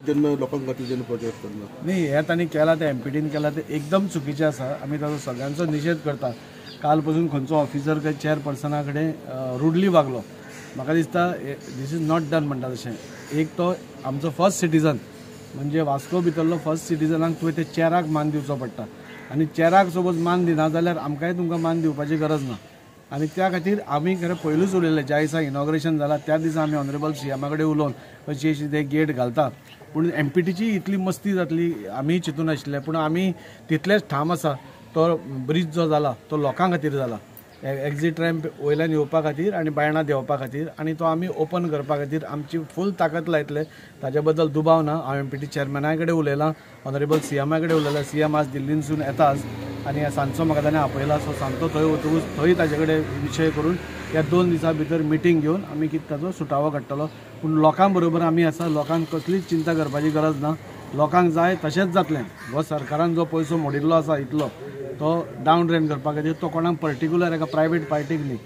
जेन्ना लोकांक खातीर जेन्ना प्रोजेक्ट करना नाही हे तांणी केला ते एमपीटीन केला ते एकदम चुकीचे आसा। आमी ताजो सगळ्यांचो निशेध करता। काल पासून खंयचो ऑफिसर काय चेअरपर्सना कडेन रुडली वागलो। म्हाका दिसता दीस इज नॉट डन म्हणटा तशें। एक तो आमचो फर्स्ट सिटीजन म्हणजे वास्को भितरलो फर्स्ट सिटीजनाक तुवें ते चेअराक मान दिवचो पडटा आनी चेअराक सपोज मान दिना जाल्यार आमकांय तुमकां मान दिवपाची गरज ना। आनी त्या खातीर आमी खरें पयलूच उलयलें ज्या दिसा इनॉग्रेशन जालां त्या दिसा आमी ऑनरेबल सीएमा कडेन उलोवन अशी अशी ते गेट घालता पूण एमपीटीची इतली मस्ती जातली आमी चिंतून नाशिल्ले पूण आमी तितलेच ठाम आसा तो ब्रिज जो जाला तो लोकां खातीर जाला एक्झिट रॅम्प वयल्यान येवपा खातीर आनी बायणां देंवपा खातीर आनी तो आमी ओपन करपा खातीर आमची फूल ताकद लायतले ताजे बद्दल दुबाव ना। हांव एमपीटी चेअरमॅना कडेन उलयलां ऑनरेबल सीएमा कडेन उलयलां सीएम आज दिल्लीनसून येताच आनी सांजचो म्हाका ताणें आपयला सो सांजचो थंय वतकूच थंय ताजे कडेन विशय करून ह्या 2 दिसां भितर मिटींग घेवन आमी कितें ताजो सुटावो काडटलो पूण लोकां बरोबर आमी आसा। लोकांक कसलीच चिंता करपाची गरज ना। लोकांक जाय तशेंच जातलें। हो सरकारान जो पयसो मोडिल्लो आसा इतलो तो डावन ड्रेन करपा खातीर तो कोणाक पर्टिक्युलर एका प्रायवेट पार्टीक न्ही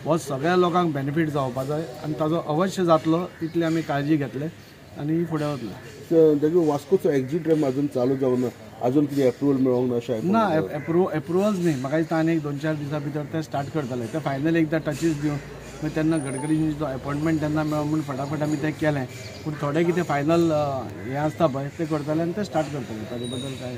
हो सगळ्या लोकांक बेनिफीट जावपा जाय आनी ताजो अवश्य जातलो इतली आमी काळजी घेतले आनी फुडें वतले। देखील वास्कोचो एक्झिट रॅम्प अजून चालू जावना अजून कितें अप्रुवल मेळोंक ना अशें ना एप्रुवल्स न्ही म्हाका दिसता आनी 2-4 दिसां भितर ते स्टार्ट करतले ते फायनल एकदां टचीस दिवन मागीर तेन्ना गडकरींची जो अपॉयंटमेंट तेन्ना मेळो म्हूण फटाफट आमी तें केलें पूण थोडे कितें फायनल हें आसता पळय ते करतले आनी ते स्टार्ट करतले ताजे बद्दल काय